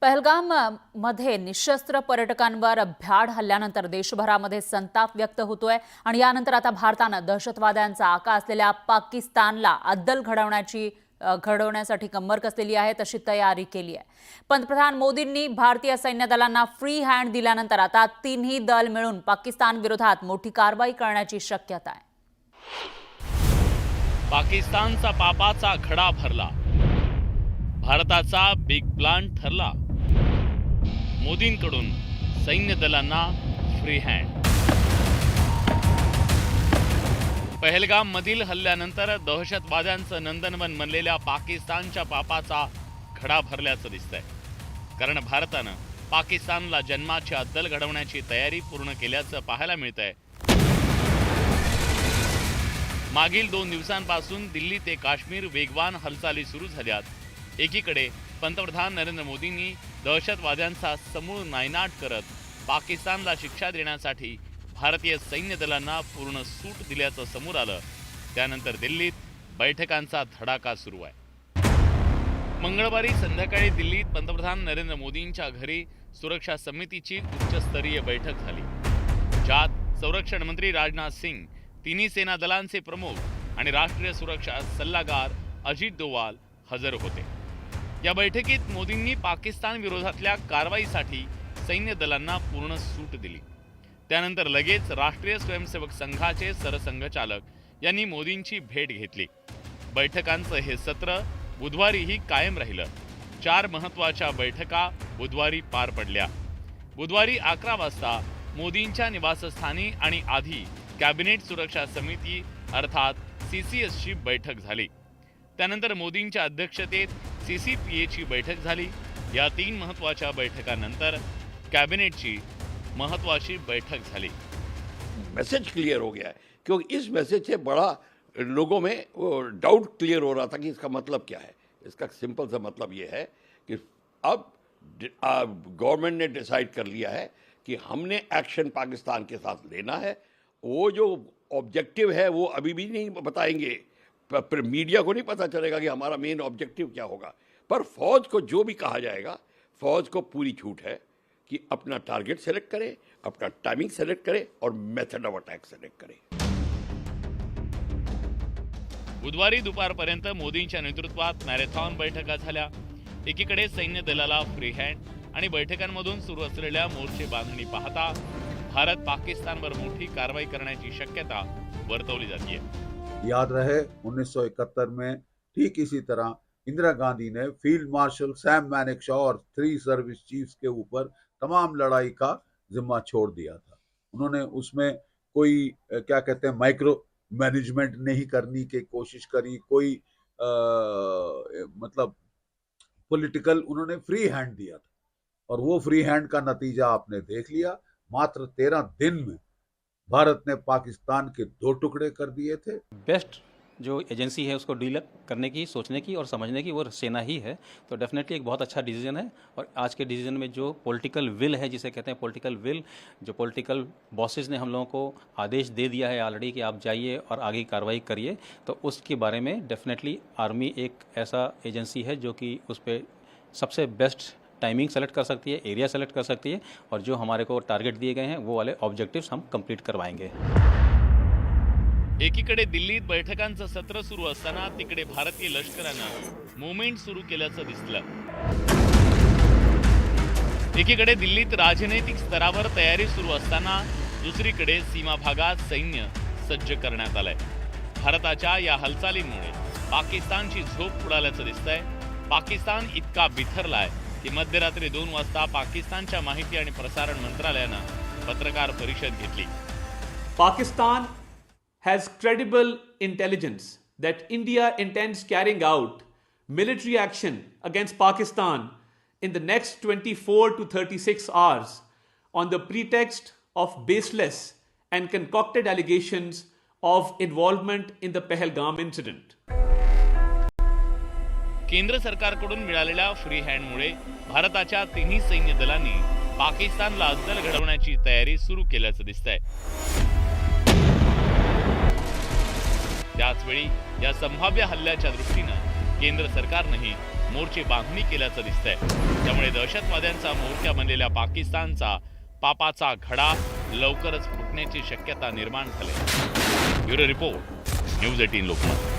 पहलगाम मध्ये निशस्त्र पर्यटकांवर भ्याड हल्ल्यानंतर देशभरामध्ये संताप व्यक्त होतोय आणि यानंतर आता भारताने दहशतवाद्यांचा आका असलेल्या पाकिस्तानला अद्दल घडवण्यासाठी कंबर कसलेली आहे, तशी तयारी केली आहे। पंतप्रधान मोदींनी भारतीय सैन्य दलांना फ्री हँड दिल्यानंतर आता तिन्ही दल मिळून पाकिस्तान विरोधात मोठी कारवाई करण्याची शक्यता आहे। पाकिस्तानचा पापाचा खडा भरला, भारताचा बिग प्लान ठरला। मोदींकडून सैन्य दलांना फ्री हँड। पहलगाम मधील हल्ल्यानंतर दहशतवाद्यांचं नंदनवन बनलेल्या पाकिस्तानच्या पापाचा खडा भरल्याचं दिसतंय, कारण भारतानं पाकिस्तानला जन्माची अद्दल घडवण्याची तयारी पूर्ण केल्याचं पाहायला मिळतंय। मागील 2 दिवसांपासून दिल्ली ते काश्मीर वेगवान हालचाली सुरू झाल्यात। एकीकडे पंतप्रधान नरेंद्र मोदींनी दहशतवाद्यांचा समूळ नायनाट करत पाकिस्तानला शिक्षा देण्यासाठी भारतीय सैन्य दलांना पूर्ण सूट दिल्याचं समोर आलं। त्यानंतर दिल्लीत बैठकांचा धडाका सुरू आहे। मंगळवारी संध्याकाळी दिल्लीत पंतप्रधान नरेंद्र मोदींच्या घरी सुरक्षा समितीची उच्चस्तरीय बैठक झाली, ज्यात संरक्षण मंत्री राजनाथ सिंग, तिन्ही सेना दलांचे प्रमुख आणि राष्ट्रीय सुरक्षा सल्लागार अजित डोवाल हजर होते। या बैठकीत मोदींनी पाकिस्तान विरोधातल्या कारवाईसाठी सैन्य दलांना पूर्ण सूट दिली। त्यानंतर लगेच राष्ट्रीय स्वयंसेवक संघाचे सरसंघचालक यांनी मोदींची भेट घेतली। बैठकांचं हे सत्र बुधवारीही कायम राहिलं। 4 महत्त्वाच्या बैठका बुधवारी पार पडल्या। बुधवारी 11 वाजता मोदींच्या निवासस्थानी आणि आधी कॅबिनेट सुरक्षा समिती अर्थात CCSची बैठक झाली। त्यानंतर मोदींच्या अध्यक्षतेत CCPAची बैठक झाली। या 3 महत्त्वाच्या बैठकांनंतर कॅबिनेटची महत्त्वाची बैठक झाली। मैसेज क्लियर हो गया है, क्योंकि इस मैसेज से बड़ा लोगों में वो डाउट क्लियर हो रहा था कि इसका मतलब क्या है। इसका सिंपल सा मतलब ये है कि अब गवर्नमेंट ने डिसाइड कर लिया है कि हमने एक्शन पाकिस्तान के साथ लेना है। वो जो ऑब्जेक्टिव है वो अभी भी नहीं बताएंगे, पर मीडिया को नहीं पता चलेगा कि हमारा मेन ऑब्जेक्टिव क्या होगा, पर फौज को जो भी कहा जाएगा, फौज को पूरी छूट है कि अपना टारगेट सेलेक्ट करे, अपना टाइमिंग सेलेक्ट करे और मेथड ऑफ अटैक सेलेक्ट करे। बुधवारी दुपारपर्यंत मोदींच्या नेतृत्वात मॅरेथॉन बैठका झाल्या। एकीकडे सैन्य दलाला फ्री हँड आणि बैठकांमधून सुरू असलेल्या मोर्चे बांधणी पाहता भारत पाकिस्तानवर मोठी कारवाई करण्याची शक्यता वर्तवली जाते। याद रहे 1971 में ठीक इसी तरह इंदिरा गांधी ने फील्ड मार्शल सैम मैनेक्शॉ और 3 सर्विस चीफ्स के ऊपर तमाम लड़ाई का जिम्मा छोड़ दिया था। उन्होंने उसमें कोई क्या कहते हैं माइक्रो मैनेजमेंट नहीं करने की कोशिश करी, कोई मतलब पॉलिटिकल, उन्होंने फ्री हैंड दिया था और वो फ्री हैंड का नतीजा आपने देख लिया। मात्र 13 दिन में भारत ने पाकिस्तान के 2 टुकड़े कर दिए थे। बेस्ट जो एजेंसी है उसको डील करने की, सोचने की और समझने की वो सेना ही है। तो डेफिनेटली एक बहुत अच्छा डिसीजन है। और आज के डिसीजन में जो पॉलिटिकल विल है, जिसे कहते हैं पॉलिटिकल विल, जो पॉलिटिकल बॉसेस ने हम लोगों को आदेश दे दिया है ऑलरेडी कि आप जाइए और आगे कार्रवाई करिए, तो उसके बारे में डेफिनेटली आर्मी एक ऐसा एजेंसी है जो कि उस पर सबसे बेस्ट टाइमिंग सेलेक्ट कर सकती है, एरिया सेलेक्ट कर सकती है, और जो हमारे को टारगेट दिए गए हैं वो वाले ऑब्जेक्टिव्स हम कंप्लीट करवाएंगे। एकीकडे दिल्लीत बैठकांचं सत्र सुरू असताना तिकडे भारतीय लष्करानं मूवमेंट सुरू केल्याचं दिसलं। एकीकडे दिल्लीत राजनैतिक स्तरावर तयारी सुरू असताना दुसरीकडे सीमा भागात सैन्य सज्ज करण्यात आलंय। भारताच्या या हालचालींमुळे पाकिस्तानची झोप उडाल्याचं दिसतंय। पाकिस्तान इतका बिथरलाय की मध्यरात्री 2 वाजता पाकिस्तानच्या माहिती आणि प्रसारण मंत्रालयानं पत्रकार परिषद घेतली। Pakistan has credible intelligence that India intends carrying out military action against Pakistan in the next 24 to 36 hours on the pretext of baseless and concocted allegations of involvement in the Pahalgam incident. केंद्र सरकारकडून मिळालेल्या free हँडमुळे भारताच्या तिन्ही सैन्य दलांनी पाकिस्तानला अद्दल घडवण्याची तयारी सुरू केल्याचं दिसतंय। त्याचवेळी या संभाव्य हल्ल्याच्या दृष्टीनं केंद्र सरकारनेही मोर्चे बांधणी केल्याचं दिसतंय. त्यामुळे दहशतवाद्यांचा म्होरक्या बनलेल्या पाकिस्तानचा पापाचा घडा लवकरच फुटण्याची शक्यता निर्माण झाली. Bureau report, news 18 Lokmat.